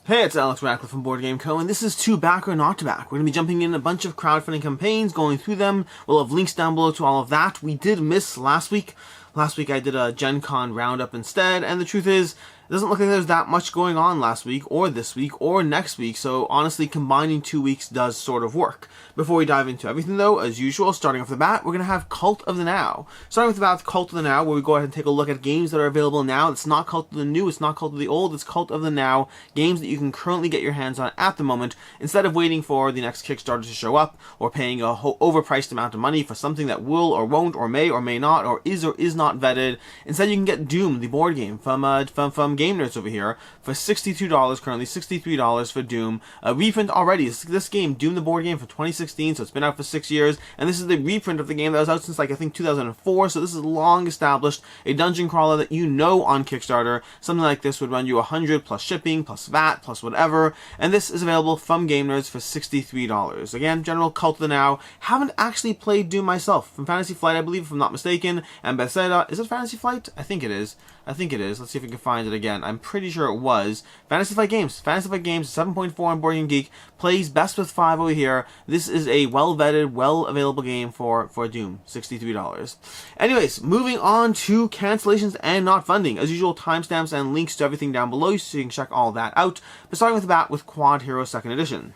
Hey, it's Alex Radcliffe from Board Game Co, and this is To Back or Not to Back. We're going to be jumping in a bunch of crowdfunding campaigns, going through them. We'll have links down below to all of that. We did miss last week. Last week I did a Gen Con roundup instead, and the truth is, it doesn't look like there's that much going on last week, or this week, or next week, so honestly, combining 2 weeks does sort of work. Before we dive into everything though, as usual, starting off the bat, we're going to have Cult of the Now. Starting with the Cult of the Now, where we go ahead and take a look at games that are available now. It's not Cult of the New, it's not Cult of the Old, it's Cult of the Now, games that you can currently get your hands on at the moment, instead of waiting for the next Kickstarter to show up, or paying a overpriced amount of money for something that will or won't, or may not, or is not vetted. Instead, you can get Doom, the board game, from Game Nerds over here, for $62, currently $63 for Doom. A reprint already. This game, Doom the board game, from 2016, so it's been out for 6 years, and this is the reprint of the game that was out since, like, I think 2004, so this is long established, a dungeon crawler that you know on Kickstarter. Something like this would run you $100 plus shipping, plus VAT, plus whatever, and this is available from Game Nerds for $63. Again, general Cult of the Now. Haven't actually played Doom myself. From Fantasy Flight, I believe, if I'm not mistaken, and Bethesda. Is it Fantasy Flight? I think it is. Let's see if we can find it again. I'm pretty sure it was. Fantasy Flight Games. Fantasy Flight Games, 7.4 on Board Game Geek. Plays best with 5 over here. This is a well-vetted, well-available game for Doom. $63. Anyways, moving on to cancellations and not funding. As usual, timestamps and links to everything down below so you can check all that out. But starting with the bat with Quodd Heroes 2nd Edition.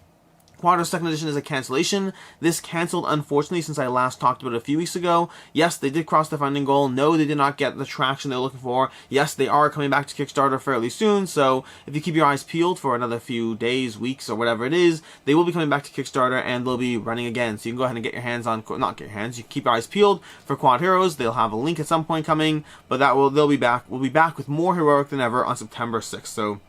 Quodd Heroes 2nd Edition is a cancellation. This cancelled, unfortunately, since I last talked about it a few weeks ago. Yes, they did cross the funding goal. No, they did not get the traction they were looking for. Yes, they are coming back to Kickstarter fairly soon, so if you keep your eyes peeled for another few days, weeks, or whatever it is, they will be coming back to Kickstarter, and they'll be running again. So you can go ahead and get your hands on, not get your hands, you can keep your eyes peeled for Quodd Heroes. They'll have a link at some point coming, but they'll be back. We'll be back with more heroic than ever on September 6th. So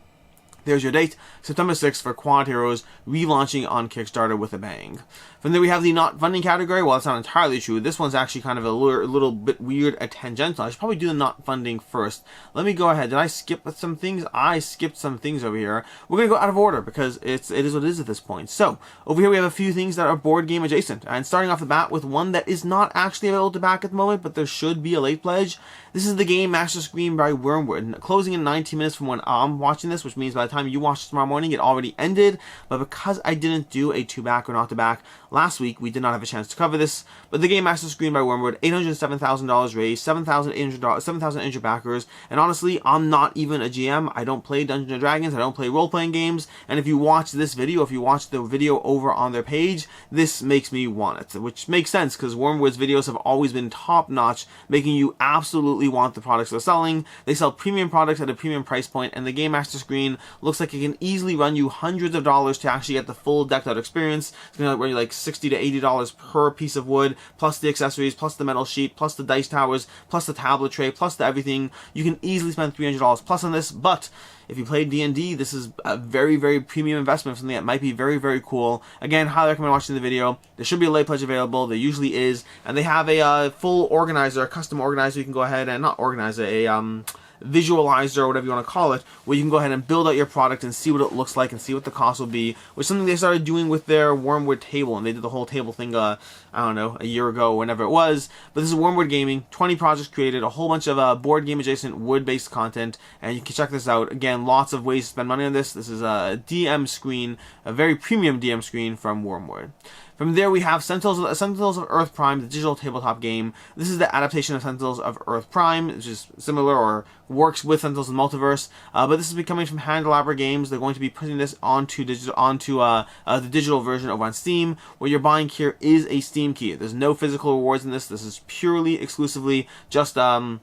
there's your date, September 6th for Quodd Heroes, relaunching on Kickstarter with a bang. From there we have the not funding category. Well, that's not entirely true. This one's actually kind of a little bit weird, a tangential. I should probably do the not funding first. Let me go ahead. Did I skip some things? I skipped some things over here. We're going to go out of order because it is what it is at this point. So, over here we have a few things that are board game adjacent. And starting off the bat with one that is not actually available to back at the moment, but there should be a late pledge. This is the game Master Screen by Wyrmwood, closing in 19 minutes from when I'm watching this, which means by the time you watch it tomorrow morning, it already ended. But because I didn't do a to back or not to back last week, we did not have a chance to cover this. But the game Master Screen by Wyrmwood, $807,000 raised, 7,800 backers, and honestly, I'm not even a GM. I don't play Dungeons & Dragons, I don't play role-playing games, and if you watch this video, if you watch the video over on their page, this makes me want it, which makes sense, because Wyrmwood's videos have always been top-notch, making you absolutely want the products they're selling. They sell premium products at a premium price point, and the game Master Screen looks like it can easily run you hundreds of dollars to actually get the full decked out experience. It's going to run you like $60 to $80 per piece of wood, plus the accessories, plus the metal sheet, plus the dice towers, plus the tablet tray, plus the everything. You can easily spend $300 plus on this, but if you play D&D, this is a very, very premium investment, something that might be very, very cool. Again, highly recommend watching the video. There should be a late pledge available. There usually is. And they have a full organizer, a custom organizer. You can go ahead and, not organizer, a visualizer, or whatever you want to call it, where you can go ahead and build out your product and see what it looks like and see what the cost will be, which is something they started doing with their Wyrmwood table, and they did the whole table thing, I don't know, a year ago, whenever it was. But this is Wyrmwood Gaming, 20 projects created, a whole bunch of board game adjacent wood-based content, and you can check this out. Again, lots of ways to spend money on this. This is a DM screen, a very premium DM screen from Wyrmwood. From there we have Sentinels of Earth-Prime, the digital tabletop game. This is the adaptation of Sentinels of Earth-Prime, which is similar or works with Sentinels of the Multiverse. But this is coming from Cancellations Games. They're going to be putting this onto the digital version over on Steam. What you're buying here is a Steam key. There's no physical rewards in this. This is purely, exclusively just a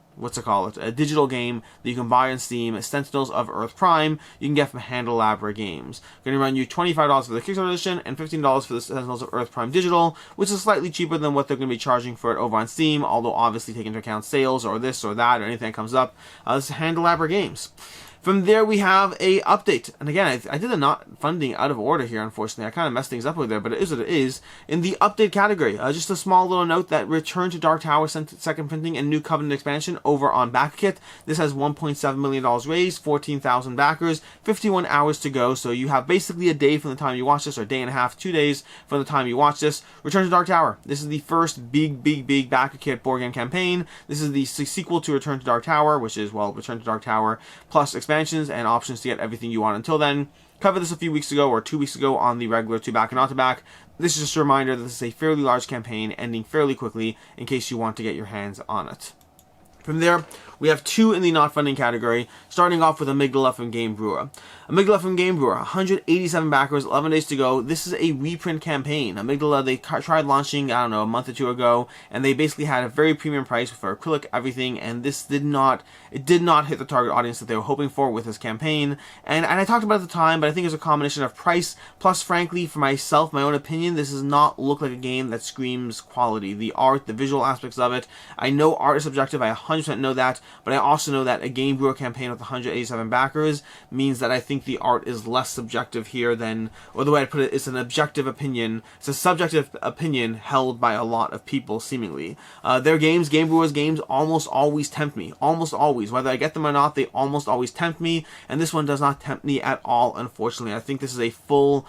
digital game that you can buy on Steam. Sentinels of Earth-Prime you can get from Cancellations Games. Going to run you $25 for the Kickstarter edition and $15 for the Sentinels of Earth-Prime digital, which is slightly cheaper than what they're going to be charging for it over on Steam, although obviously take into account sales or this or that or anything that comes up. This is Cancellations Games. From there, we have a update. And again, I did the not funding out of order here, unfortunately. I kind of messed things up over there, but it is what it is. In the update category, just a small little note that Return to Dark Tower second printing and New Covenant expansion over on BackKit. This has $1.7 million raised, 14,000 backers, 51 hours to go. So you have basically a day from the time you watch this, or a day and a half, 2 days from the time you watch this. Return to Dark Tower. This is the first big BackKit board game campaign. This is the sequel to Return to Dark Tower, which is, well, Return to Dark Tower plus expansions and options to get everything you want until then. covered this a few weeks ago, or 2 weeks ago, on the regular 2-back and not to back. This is just a reminder that this is a fairly large campaign, ending fairly quickly, in case you want to get your hands on it. From there, we have 2 in the not funding category, starting off with Amygdala from Game Brewer. Amygdala from Game Brewer, 187 backers, 11 days to go. This is a reprint campaign. Amygdala, they tried launching, I don't know, a month or 2 ago, and they basically had a very premium price for acrylic, everything, and this did not hit the target audience that they were hoping for with this campaign. And I talked about it at the time, but I think it's a combination of price, plus frankly, for myself, my own opinion, this does not look like a game that screams quality. The art, the visual aspects of it, I know art is subjective, I 100% know that, but I also know that a Game Brewer campaign with 187 backers means that I think the art is less subjective here than, or the way I put it, it's an objective opinion. It's a subjective opinion held by a lot of people, seemingly. Their games, Game Brewer's games, almost always tempt me. Almost always. Whether I get them or not, they almost always tempt me, and this one does not tempt me at all, unfortunately. I think this is a full...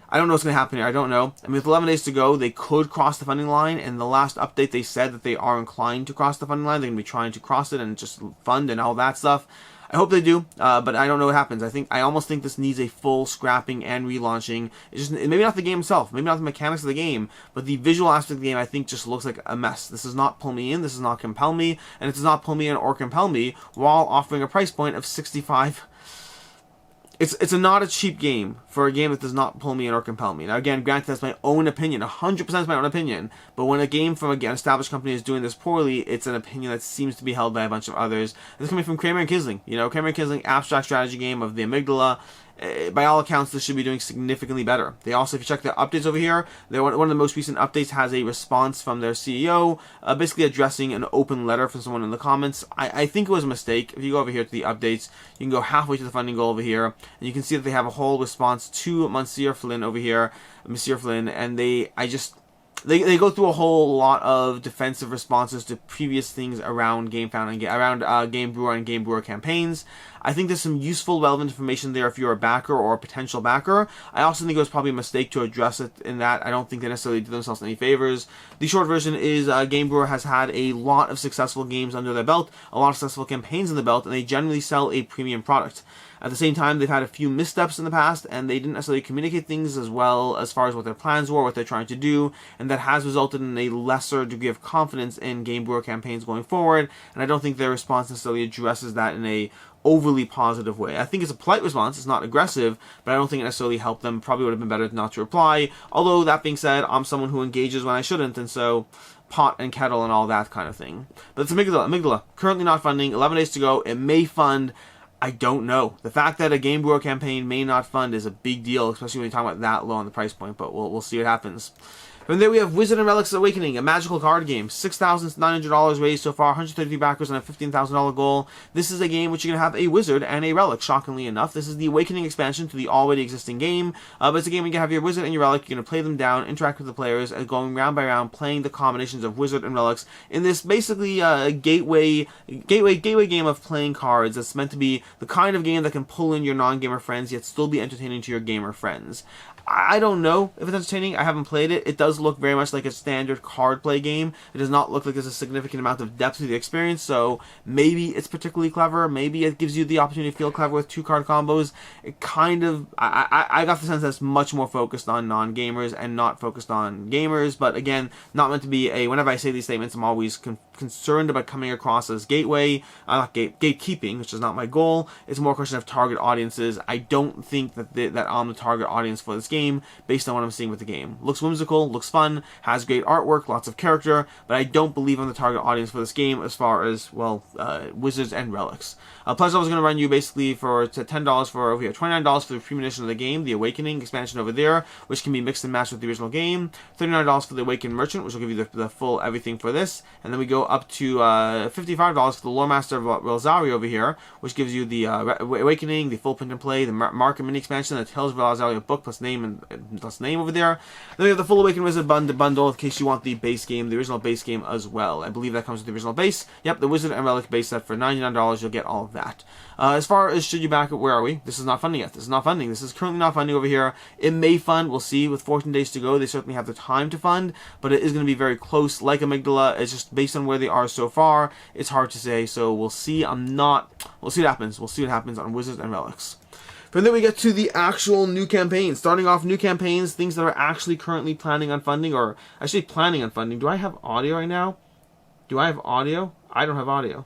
I don't know what's going to happen here. I don't know. I mean, with 11 days to go, they could cross the funding line, and the last update they said that they are inclined to cross the funding line. They're going to be trying to cross it and just fund and all that stuff. I hope they do, but I don't know what happens. I almost think this needs a full scrapping and relaunching. It's just maybe not the game itself, maybe not the mechanics of the game, but the visual aspect of the game I think just looks like a mess. This does not pull me in, this does not compel me, and it does not pull me in or compel me while offering a price point of $65. It's not a cheap game for a game that does not pull me in or compel me. Now again, granted, that's my own opinion, 100% is my own opinion, but when a game from an established company is doing this poorly, it's an opinion that seems to be held by a bunch of others. This is coming from Kramer and Kisling. You know, Kramer and Kisling, abstract strategy game of the Amygdala. By all accounts, this should be doing significantly better. They also, if you check their updates over here, one of the most recent updates has a response from their CEO, basically addressing an open letter from someone in the comments. I think it was a mistake. If you go over here to the updates, you can go halfway to the funding goal over here, and you can see that they have a whole response to Monsieur Flynn over here, Monsieur Flynn, and they go through a whole lot of defensive responses to previous things around GameFound and around Game Brewer and Game Brewer campaigns. I think there's some useful, relevant information there if you're a backer or a potential backer. I also think it was probably a mistake to address it in that. I don't think they necessarily did themselves any favors. The short version is Game Brewer has had a lot of successful games under their belt, a lot of successful campaigns in the belt, and they generally sell a premium product. At the same time, they've had a few missteps in the past, and they didn't necessarily communicate things as well as far as what their plans were, what they're trying to do, and that has resulted in a lesser degree of confidence in Game Brewer campaigns going forward, and I don't think their response necessarily addresses that in a overly positive way. I think it's a polite response, it's not aggressive, but I don't think it necessarily helped them. Probably would have been better not to reply, although that being said, I'm someone who engages when I shouldn't, and so pot and kettle and all that kind of thing. But it's Amygdala, currently not funding, 11 days to go, it may fund. I don't know. The fact that a Game Brewer campaign may not fund is a big deal, especially when you're talking about that low on the price point, but we'll see what happens. From there we have Wizard and Relics Awakening, a magical card game. $6,900 raised so far, 133 backers and a $15,000 goal. This is a game which you're going to have a Wizard and a Relic, shockingly enough. This is the Awakening expansion to the already existing game, but it's a game where you have your Wizard and your Relic. You're going to play them down, interact with the players, and going round by round, playing the combinations of Wizard and Relics in this basically gateway game of playing cards that's meant to be the kind of game that can pull in your non-gamer friends, yet still be entertaining to your gamer friends. I don't know if it's entertaining. I haven't played it. It does look very much like a standard card play game. It does not look like there's a significant amount of depth to the experience, so maybe it's particularly clever. Maybe it gives you the opportunity to feel clever with 2-card combos. It kind of... I got the sense that it's much more focused on non-gamers and not focused on gamers, but again, not meant to be a... Whenever I say these statements, I'm always concerned about coming across as gatekeeping, which is not my goal. It's more a question of target audiences. I don't think that I'm the target audience for this game based on what I'm seeing with the game. Looks whimsical, looks fun, has great artwork, lots of character, but I don't believe I'm the target audience for this game as far as, well, Wizards and Relics. Plus I was going to run you basically for $10 for over here, $29 for the premonition of the game, the Awakening expansion over there, which can be mixed and matched with the original game, $39 for the Awakened Merchant, which will give you the full everything for this, and then we go up to $55 for the Lore Master of Relzari over here, which gives you the Awakening, the full print and play, the Mark and Mini expansion, the Tales of Relzari book plus name over there. Then we have the full Awakened Wizard bundle in case you want the base game, the original base game as well. I believe that comes with the original base. Yep, the Wizard and Relic base set for $99. You'll get all of that. As far as should you back it, where are we? This is not funding yet. This is not funding. This is currently not funding over here. It may fund. We'll see. With 14 days to go, they certainly have the time to fund, but it is going to be very close. Like Amygdala, it's just based on where they are so far. It's hard to say. So we'll see. We'll see what happens. We'll see what happens on Wizards and Relics. From there we get to the actual new campaigns. Starting off new campaigns, things that are actually currently planning on funding, or actually planning on funding. Do I have audio right now? Do I have audio? I don't have audio.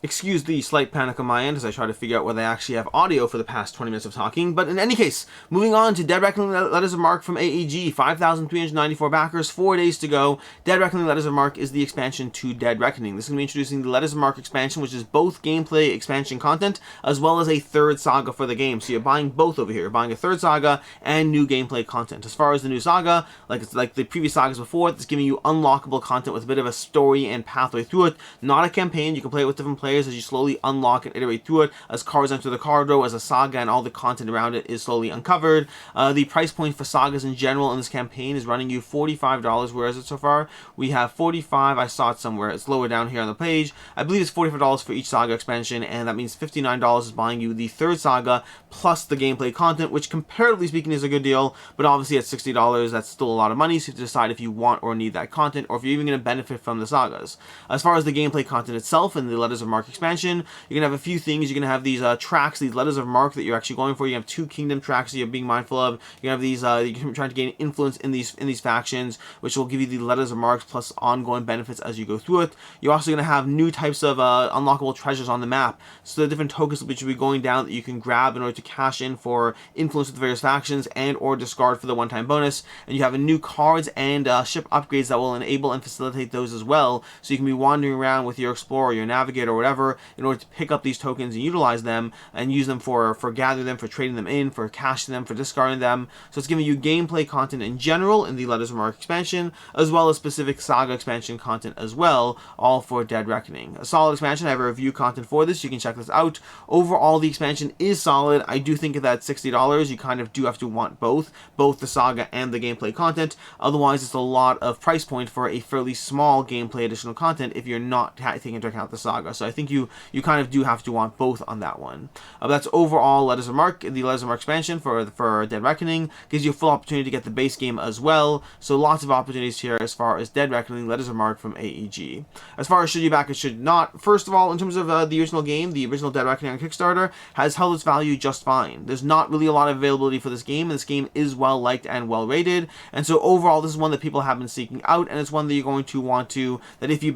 Excuse the slight panic on my end as I try to figure out whether I actually have audio for the past 20 minutes of talking. But in any case, moving on to Dead Reckoning Letters of Marque from AEG. 5,394 backers, 4 days to go. Dead Reckoning Letters of Marque is the expansion to Dead Reckoning. This is going to be introducing the Letters of Marque expansion, which is both gameplay expansion content, as well as a third saga for the game. So you're buying both over here. You're buying a third saga and new gameplay content. As far as the new saga, like the previous sagas before, it's giving you unlockable content with a bit of a story and pathway through it. Not a campaign. You can play it with different players as you slowly unlock and iterate through it, as cards enter the card row, as a saga and all the content around it is slowly uncovered. The price point for sagas in general in this campaign is running you $45. Where is it so far? We have $45. I saw it somewhere. It's lower down here on the page. I believe it's $45 for each saga expansion, and that means $59 is buying you the third saga plus the gameplay content, which comparatively speaking is a good deal, but obviously at $60 that's still a lot of money, so you have to decide if you want or need that content, or if you're even going to benefit from the sagas. As far as the gameplay content itself and the Letters of Marque expansion, you're going to have a few things. You're going to have these tracks, these Letters of Marque that you're actually going for. You have 2 kingdom tracks that you're being mindful of. You're going to have these, you're trying to gain influence in these factions, which will give you the Letters of Marque plus ongoing benefits as you go through it. You're also going to have new types of unlockable treasures on the map. So the different tokens which will be going down that you can grab in order to cash in for influence with the various factions and or discard for the one-time bonus. And you have new cards and ship upgrades that will enable and facilitate those as well. So you can be wandering around with your explorer, your navigator, or whatever, in order to pick up these tokens and utilize them and use them for gathering them, for trading them in, for cashing them, for discarding them. So it's giving you gameplay content in general in the Letters of Marque expansion, as well as specific saga expansion content as well, all for Dead Reckoning. A solid expansion. I have a review content for this. You can check this out. Overall, the expansion is solid. I do think that $60, you kind of do have to want both the saga and the gameplay content. Otherwise, it's a lot of price point for a fairly small gameplay additional content if you're not taking into account the saga. So I think you kind of do have to want both on that one. That's overall Letters of Marque. The Letters of Marque expansion for Dead Reckoning gives you a full opportunity to get the base game as well. So lots of opportunities here as far as Dead Reckoning, Letters of Marque from AEG. As far as should you back it, should not. First of all, in terms of the original game, the original Dead Reckoning on Kickstarter has held its value just fine. There's not really a lot of availability for this game, and this game is well liked and well rated. And so overall, this is one that people have been seeking out, and it's one that you're going to want to, that if you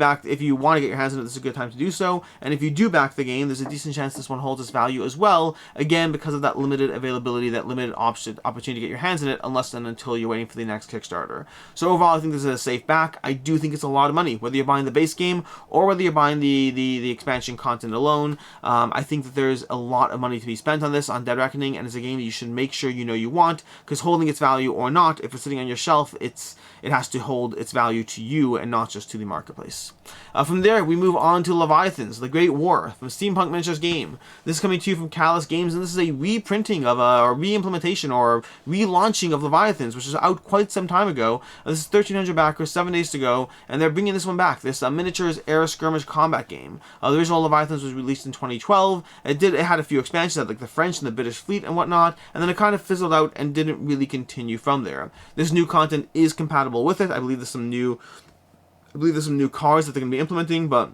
want to get your hands on it, this is a good time to do so. And if you do back the game, there's a decent chance this one holds its value as well, again because of that limited availability, that limited opportunity to get your hands in it, unless and until you're waiting for the next Kickstarter. So overall, I think this is a safe back. I do think it's a lot of money, whether you're buying the base game or whether you're buying the expansion content alone. I think that there's a lot of money to be spent on this, on Dead Reckoning, and it's a game that you should make sure you know you want, because holding its value or not, if it's sitting on your shelf, it has to hold its value to you and not just to the marketplace. From there, we move on to Leviathans, the Great War, from Steampunk Miniatures game. This is coming to you from Callus Games, and this is a reprinting of a re-implementation or relaunching of Leviathans, which is out quite some time ago. This is 1,300 backers, 7 days to go, and they're bringing this one back. This miniatures air skirmish combat game. The original Leviathans was released in 2012. It had a few expansions, like the French and the British fleet and whatnot, and then it kind of fizzled out and didn't really continue from there. This new content is compatible with it. I believe there's some new cards that they're going to be implementing, but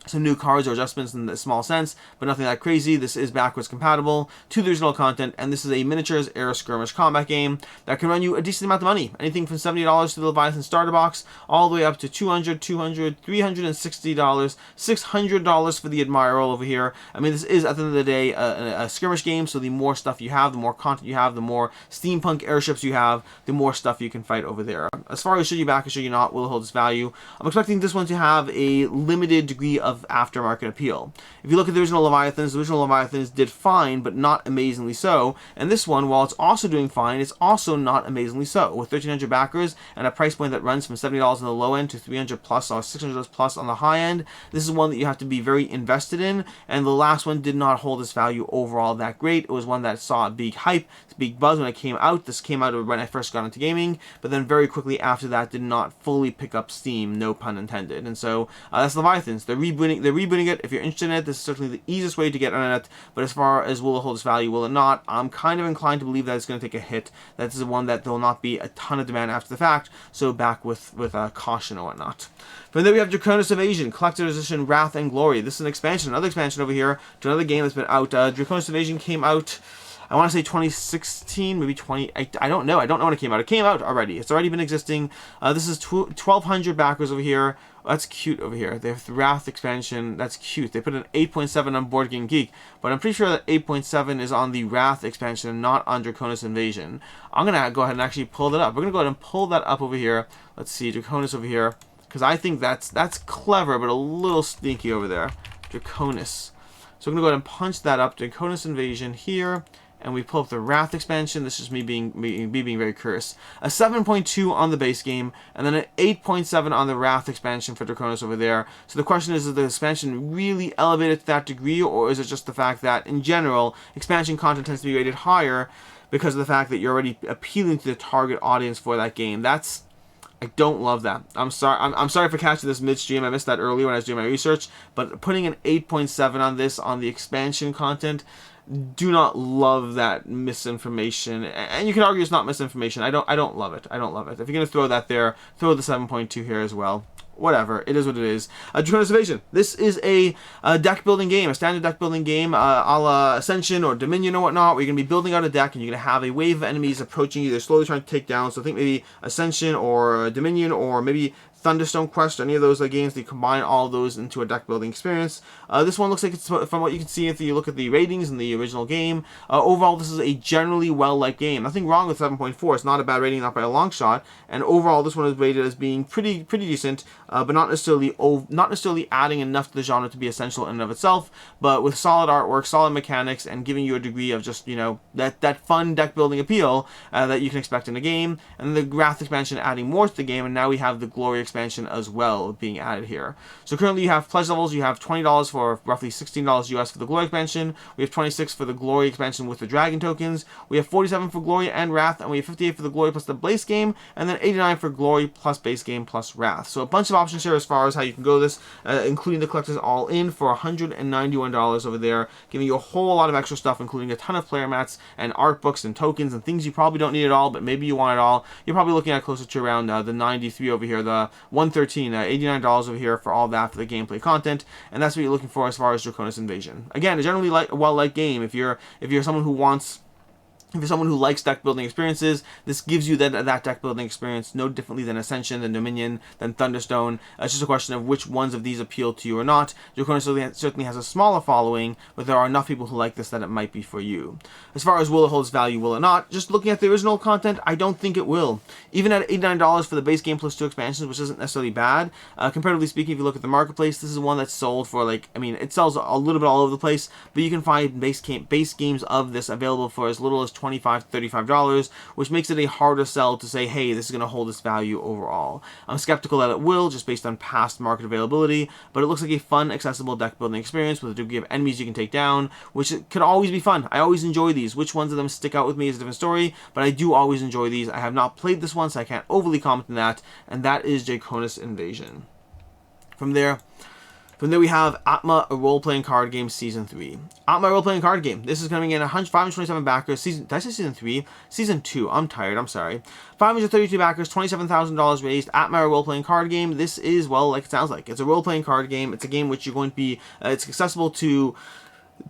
some new cards or adjustments in a small sense, but nothing that crazy. This is backwards compatible to the original content, and this is a miniatures air skirmish combat game that can run you a decent amount of money. Anything from $70 to the Leviathan starter box, all the way up to $200, $200, $360, $600 for the Admiral over here. I mean, this is, at the end of the day, a skirmish game, so the more stuff you have, the more content you have, the more steampunk airships you have, the more stuff you can fight over there. As far as should you back or should you not, will it hold its value? I'm expecting this one to have a limited degree of aftermarket appeal. If you look at the original Leviathans did fine, but not amazingly so. And this one, while it's also doing fine, it's also not amazingly so. With 1,300 backers and a price point that runs from $70 on the low end to $300 plus or $600 plus on the high end, this is one that you have to be very invested in. And the last one did not hold its value overall that great. It was one that saw a big hype, big buzz when it came out. This came out when I first got into gaming, but then very quickly after that did not fully pick up steam, no pun intended. And so that's Leviathans. They're rebooting rebooting it. If you're interested in it, this is certainly the easiest way to get on it. But as far as will it hold its value, will it not? I'm kind of inclined to believe that it's going to take a hit. That this is one that there will not be a ton of demand after the fact. So back with caution and whatnot. From there we have Draconis Invasion, Collector's Edition, Wrath and Glory. This is an expansion, another expansion over here to another game that's been out. Draconis Invasion came out, I want to say 2016, maybe 20. I don't know. I don't know when it came out. It came out already. It's already been existing. This is 1,200 backers over here. Oh, that's cute over here. They have the Wrath expansion. That's cute. They put an 8.7 on Board Game Geek, but I'm pretty sure that 8.7 is on the Wrath expansion and not on Draconis Invasion. I'm going to go ahead and actually pull that up. We're going to go ahead and pull that up over here. Let's see, Draconis over here, because I think that's clever, but a little sneaky over there. Draconis. So I'm going to go ahead and punch that up. Draconis Invasion here. And we pull up the Wrath expansion. This is me being very curious. A 7.2 on the base game, and then an 8.7 on the Wrath expansion for Draconis over there. So the question is the expansion really elevated to that degree, or is it just the fact that, in general, expansion content tends to be rated higher because of the fact that you're already appealing to the target audience for that game? I don't love that. I'm sorry for catching this midstream. I missed that earlier when I was doing my research. But putting an 8.7 on this on the expansion content, do not love that misinformation. And you can argue it's not misinformation. I don't love it. I don't love it. If you're going to throw that there, throw the 7.2 here as well. Whatever. It is what it is. Draconis Invasion. This is a deck building game, a standard deck building game, a la Ascension or Dominion or whatnot, where you're going to be building out a deck and you're going to have a wave of enemies approaching you. They're slowly trying to take down. So I think maybe Ascension or Dominion or maybe Thunderstone Quest, any of those games, they combine all of those into a deck building experience. This one looks like it's, from what you can see if you look at the ratings in the original game, overall this is a generally well-liked game. Nothing wrong with 7.4. It's not a bad rating, not by a long shot. And overall this one is rated as being pretty decent, but not necessarily adding enough to the genre to be essential in and of itself, but with solid artwork, solid mechanics, and giving you a degree of just, you know, that fun deck building appeal that you can expect in a game. And the Wrath expansion adding more to the game, and now we have the Glory expansion as well being added here. So currently you have pledge levels. You have $20 for roughly $16 US for the Glory expansion. We have 26 for the Glory expansion with the Dragon tokens. We have 47 for Glory and Wrath, and we have 58 for the Glory plus the base game, and then 89 for Glory plus base game plus Wrath. So a bunch of options here as far as how you can go this, including the collectors all in for $191 over there, giving you a whole lot of extra stuff, including a ton of player mats and art books and tokens and things you probably don't need at all, but maybe you want it all. You're probably looking at closer to around the 93 over here, the 113, $89 over here for all that for the gameplay content, and that's what you're looking for as far as Draconis Invasion. Again, a generally well-liked game. If you're someone who wants, if you're someone who likes deck building experiences, this gives you that deck building experience no differently than Ascension, than Dominion, than Thunderstone. It's just a question of which ones of these appeal to you or not. Draconis certainly has a smaller following, but there are enough people who like this that it might be for you. As far as will it hold its value, will it not? Just looking at the original content, I don't think it will. Even at $89 for the base game plus 2 expansions, which isn't necessarily bad, comparatively speaking, if you look at the marketplace, this is one that's sold for, like, I mean, it sells a little bit all over the place, but you can find base games of this available for as little as $25 to $35, which makes it a harder sell to say, hey, this is going to hold its value overall. I'm skeptical that it will, just based on past market availability, but it looks like a fun, accessible deck building experience with a degree of enemies you can take down, which could always be fun. I always enjoy these. Which ones of them stick out with me is a different story, but I do always enjoy these. I have not played this one, so I can't overly comment on that, and that is Draconis Invasion. From there we have Atma, a role-playing card game, Season 3. Atma, a role-playing card game. This is coming in 527 backers. Did I say Season 3? Season 2. I'm tired. I'm sorry. 532 backers, $27,000 raised. Atma, a role-playing card game. This is, well, like it sounds like. It's a role-playing card game. It's a game which you're going to be, it's accessible to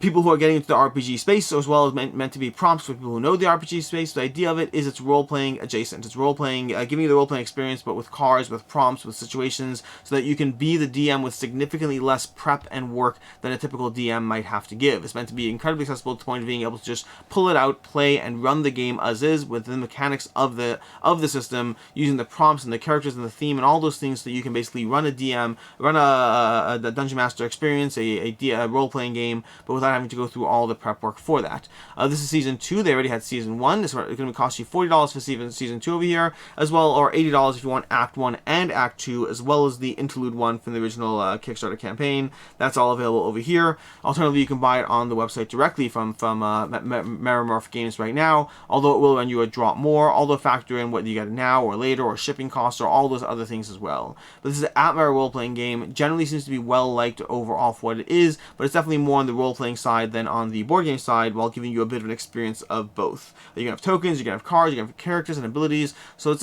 people who are getting into the RPG space, as well as meant to be prompts for people who know the RPG space. The idea of it is it's role-playing adjacent. It's role-playing, giving you the role-playing experience, but with cards, with prompts, with situations, so that you can be the DM with significantly less prep and work than a typical DM might have to give. It's meant to be incredibly accessible to the point of being able to just pull it out, play, and run the game as is with the mechanics of the system, using the prompts and the characters and the theme and all those things, so that you can basically run a DM, run a Dungeon Master experience, a role-playing game, but with without having to go through all the prep work for that. This is Season 2. They already had Season 1. This is going to cost you $40 for Season 2 over here, as well, or $80 if you want Act 1 and Act 2, as well as the Interlude 1 from the original Kickstarter campaign. That's all available over here. Alternatively, you can buy it on the website directly from Meramorph Games right now, although it will run you a drop more, although factor in whether you get it now or later, or shipping costs, or all those other things as well. But this is an Atma role-playing game. Generally seems to be well-liked overall for what it is, but it's definitely more on the role-playing side than on the board game side, while giving you a bit of an experience of both. You're gonna have tokens, you're gonna have cards, you're gonna have characters and abilities, so it's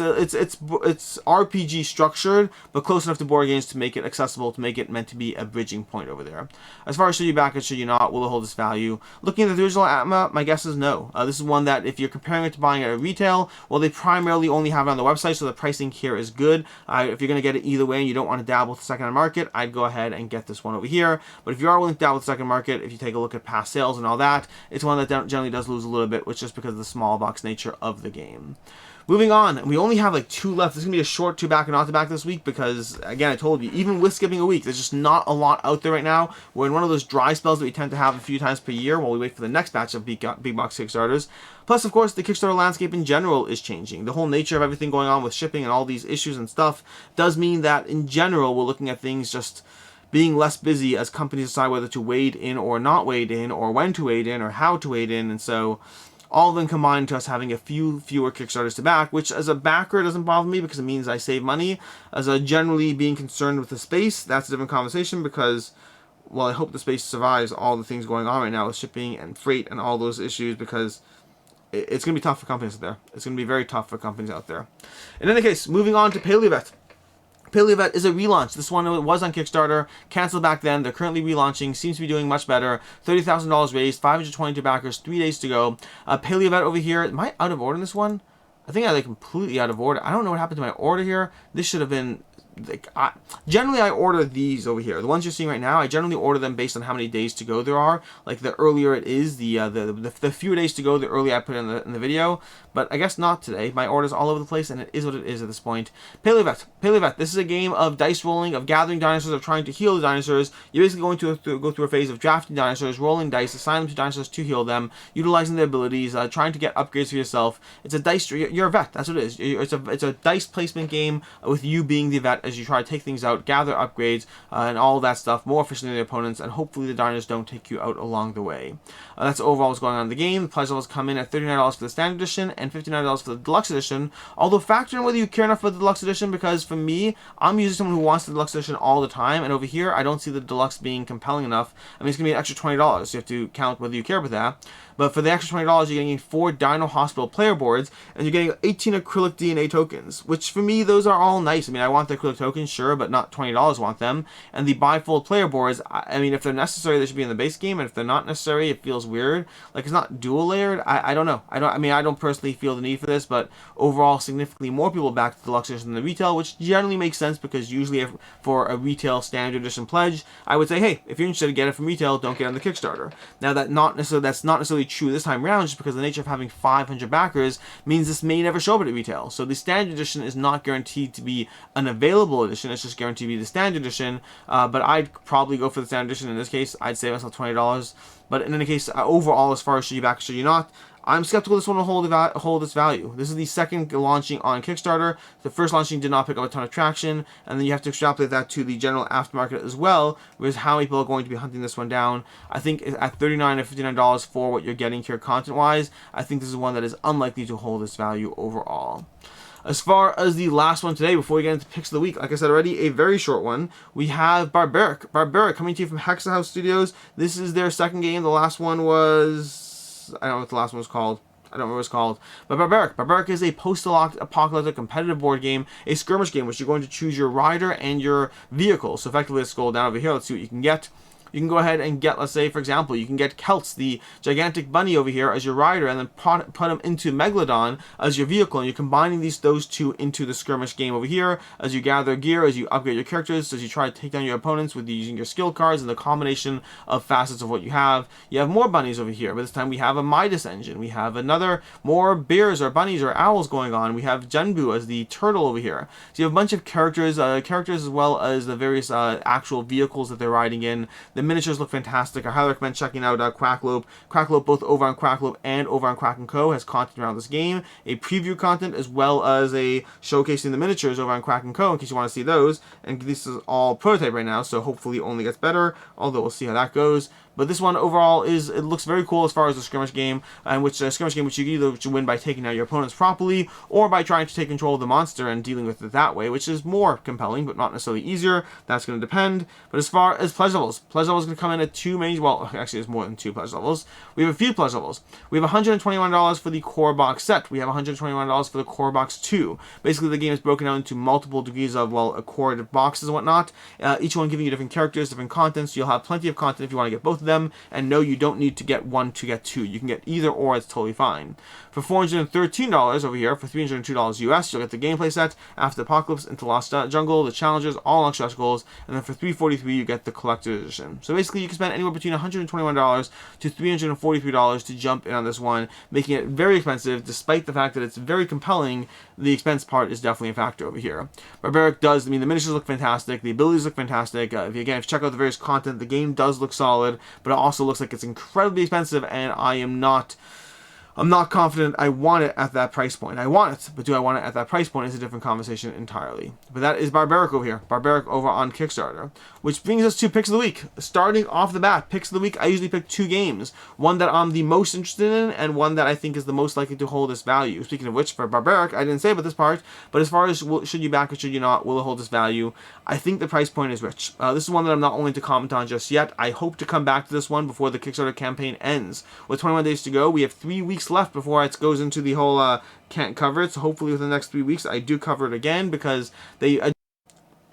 RPG structured, but close enough to board games to make it accessible, to make it meant to be a bridging point over there. As far as should you back it, should you not, will it hold its value? Looking at the original Atma, my guess is no. This is one that if you're comparing it to buying it at retail, well, they primarily only have it on the website, so the pricing here is good. If you're going to get it either way and you don't want to dabble with the second-hand market, I'd go ahead and get this one over here. But if you are willing to dabble with the second market, if you take a look at past sales and all that, it's one that generally does lose a little bit, which is just because of the small box nature of the game. Moving on, we only have like 2 left. This is going to be a short 2-back and not to back this week because, again, I told you, even with skipping a week, there's just not a lot out there right now. We're in one of those dry spells that we tend to have a few times per year while we wait for the next batch of big box Kickstarters. Plus, of course, the Kickstarter landscape in general is changing. The whole nature of everything going on with shipping and all these issues and stuff does mean that, in general, we're looking at things just being less busy as companies decide whether to wade in or not wade in, or when to wade in, or how to wade in, and so all of them combined to us having a fewer Kickstarters to back, which as a backer doesn't bother me because it means I save money. As a generally being concerned with the space, that's a different conversation because, well, I hope the space survives all the things going on right now with shipping and freight and all those issues, because it's going to be tough for companies out there. It's going to be very tough for companies out there. In any case, moving on to PaleoVet. PaleoVet is a relaunch. This one was on Kickstarter, canceled back then. They're currently relaunching, seems to be doing much better. $30,000 raised, 522 backers, 3 days to go. PaleoVet over here, am I out of order in this one? I think I'm completely out of order. I don't know what happened to my order here. This should have been... generally I order these over here. The ones you're seeing right now, I generally order them based on how many days to go there are. Like the earlier it is, the fewer days to go, the earlier I put it in the video. But I guess not today. My order's all over the place, and it is what it is at this point. PaleoVet. This is a game of dice rolling, of gathering dinosaurs, of trying to heal the dinosaurs. You're basically going to go through a phase of drafting dinosaurs, rolling dice, assigning them to dinosaurs to heal them, utilizing their abilities, trying to get upgrades for yourself. It's a dice. You're a vet. That's what it is. It's a dice placement game with you being the vet as you try to take things out, gather upgrades, and all that stuff more efficiently than your opponents, and hopefully the dinosaurs don't take you out along the way. That's overall what's going on in the game. The price levels come in at $39 for the standard edition and $59 for the deluxe edition, although factor in whether you care enough for the deluxe edition, because for me, I'm usually someone who wants the deluxe edition all the time, and over here I don't see the deluxe being compelling enough. I mean, it's going to be an extra $20, so you have to count whether you care about that. But for the extra $20, you're getting 4 Dino Hospital player boards, and you're getting 18 acrylic DNA tokens, which for me, those are all nice. I mean, I want the acrylic tokens, sure, but not $20 want them. And the bifold player boards, I mean, if they're necessary, they should be in the base game, and if they're not necessary, it feels weird. Like, it's not dual layered. I don't know. I mean, I don't personally feel the need for this, but overall, significantly more people back to the deluxe edition than the retail, which generally makes sense because usually for a retail standard edition pledge, I would say, hey, if you're interested to get it from retail, don't get it on the Kickstarter. Now, that's not necessarily true this time around, just because the nature of having 500 backers means this may never show up at retail. So the standard edition is not guaranteed to be an available edition. It's just guaranteed to be the standard edition. But I'd probably go for the standard edition in this case. I'd save myself $20. But in any case, overall, as far as should you back, should you not, I'm skeptical this one will hold its value. This is the second launching on Kickstarter. The first launching did not pick up a ton of traction, and then you have to extrapolate that to the general aftermarket as well, whereas how many people are going to be hunting this one down. I think at $39 or $59 for what you're getting here content-wise, I think this is one that is unlikely to hold its value overall. As far as the last one today, before we get into picks of the week, like I said already, a very short one. We have Barbaric. Barbaric coming to you from Hexa House Studios. This is their second game. The last one was... I don't know what the last one was called. I don't remember what it's called. But Barbaric. Barbaric is a post-apocalyptic competitive board game, a skirmish game, which you're going to choose your rider and your vehicle. So effectively, let's scroll down over here. Let's see what you can get. You can go ahead and get, let's say, for example, you can get Celts, the gigantic bunny over here, as your rider, and then put him into Megalodon as your vehicle, and you're combining those two into the skirmish game over here as you gather gear, as you upgrade your characters, as you try to take down your opponents with using your skill cards and the combination of facets of what you have. You have more bunnies over here, but this time we have a Midas engine. We have more bears or bunnies or owls going on. We have Genbu as the turtle over here. So you have a bunch of characters as well as the various actual vehicles that they're riding in. The miniatures look fantastic. I highly recommend checking out Quacklope. Quacklope, both over on Quacklope and over on Quack & Co, has content around this game, a preview content as well as a showcasing the miniatures over on Quack & Co in case you want to see those. And this is all prototype right now, so hopefully it only gets better, although we'll see how that goes. But this one overall it looks very cool as far as the skirmish game, and which you can either win by taking out your opponents properly, or by trying to take control of the monster and dealing with it that way, which is more compelling, but not necessarily easier. That's going to depend. But as far as pledge levels is going to come in at two main. Well, actually, there's more than two pledge levels. We have a few pledge levels. We have $121 for the core box set. We have $121 for the core box 2. Basically, the game is broken down into multiple degrees of core boxes and whatnot. Each one giving you different characters, different contents. You'll have plenty of content if you want to get both of them. And no, you don't need to get one to get two. You can get either or. It's totally fine. For $413 over here, for $302 US, you'll get the gameplay set, After the Apocalypse, Into Lost Jungle, the Challengers, all extras, and then for $343 you get the Collector's Edition. So basically, you can spend anywhere between $121 to $343 to jump in on this one, making it very expensive. Despite the fact that it's very compelling, the expense part is definitely a factor over here. Barbaric does, the miniatures look fantastic, the abilities look fantastic. If you check out the various content, the game does look solid, but it also looks like it's incredibly expensive, and I'm not confident I want it at that price point. I want it, but do I want it at that price point is a different conversation entirely. But that is Barbaric over here. Barbaric over on Kickstarter. Which brings us to Picks of the Week. Starting off the bat, Picks of the Week, I usually pick two games. One that I'm the most interested in, and one that I think is the most likely to hold this value. Speaking of which, for Barbaric, I didn't say about this part, but as far as should you back or should you not, will it hold this value, I think the price point is rich. This is one that I'm not willing to comment on just yet. I hope to come back to this one before the Kickstarter campaign ends. With 21 days to go, we have 3 weeks left before it goes into the whole can't cover it. So hopefully within the next 3 weeks I do cover it again, because they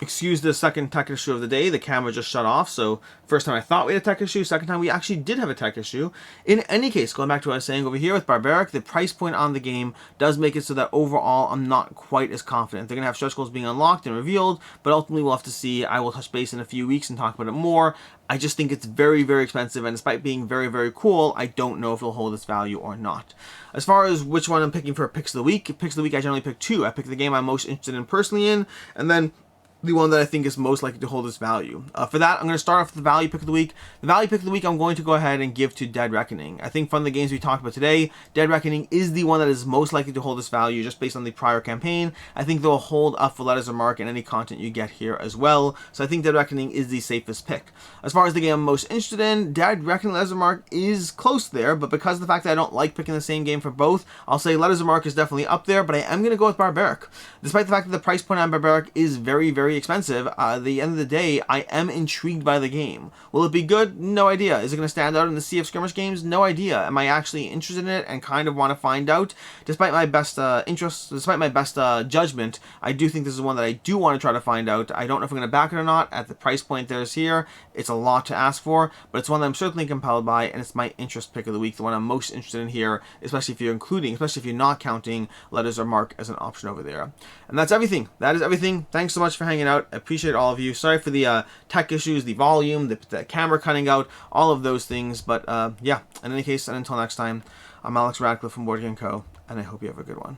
excuse the second tech issue of the day. The camera just shut off, so first time I thought we had a tech issue, second time we actually did have a tech issue. In any case, going back to what I was saying over here with Barbaric, the price point on the game does make it so that overall I'm not quite as confident. They're going to have stretch goals being unlocked and revealed, but ultimately we'll have to see. I will touch base in a few weeks and talk about it more. I just think it's very, very expensive, and despite being very, very cool, I don't know if it'll hold its value or not. As far as which one I'm picking for Picks of the Week, I generally pick two. I pick the game I'm most interested in personally and then the one that I think is most likely to hold its value. For that, I'm going to start off with the value pick of the week. The value pick of the week I'm going to go ahead and give to Dead Reckoning. I think from the games we talked about today, Dead Reckoning is the one that is most likely to hold its value just based on the prior campaign. I think they'll hold up for Letters of Marque and any content you get here as well. So I think Dead Reckoning is the safest pick. As far as the game I'm most interested in, Dead Reckoning Letters of Marque is close there, but because of the fact that I don't like picking the same game for both, I'll say Letters of Marque is definitely up there, but I am going to go with Barbaric. Despite the fact that the price point on Barbaric is very, very expensive, at the end of the day, I am intrigued by the game. Will it be good? No idea. Is it going to stand out in the sea of skirmish games? No idea. Am I actually interested in it and kind of want to find out? Despite my best judgment, I do think this is one that I do want to try to find out. I don't know if I'm going to back it or not. At the price point there's here, it's a lot to ask for, but it's one that I'm certainly compelled by, and it's my interest pick of the week, the one I'm most interested in here, especially if you're not counting Letters of Marque as an option over there. And that's everything. That is everything. Thanks so much for hanging out. I appreciate all of you. Sorry for the tech issues, the volume, the camera cutting out, all of those things. But yeah, in any case, and until next time, I'm Alex Radcliffe from Board Game Co., and I hope you have a good one.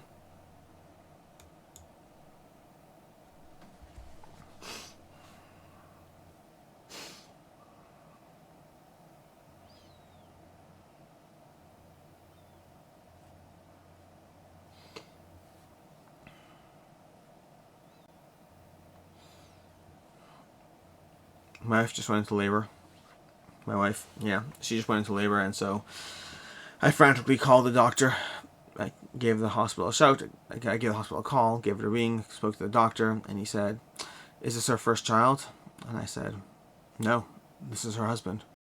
My wife just went into labor. My wife, yeah, she just went into labor, and so I frantically called the doctor. I gave the hospital a shout. I gave the hospital a call, gave it a ring, spoke to the doctor, and he said, "Is this her first child?" And I said, "No, this is her husband."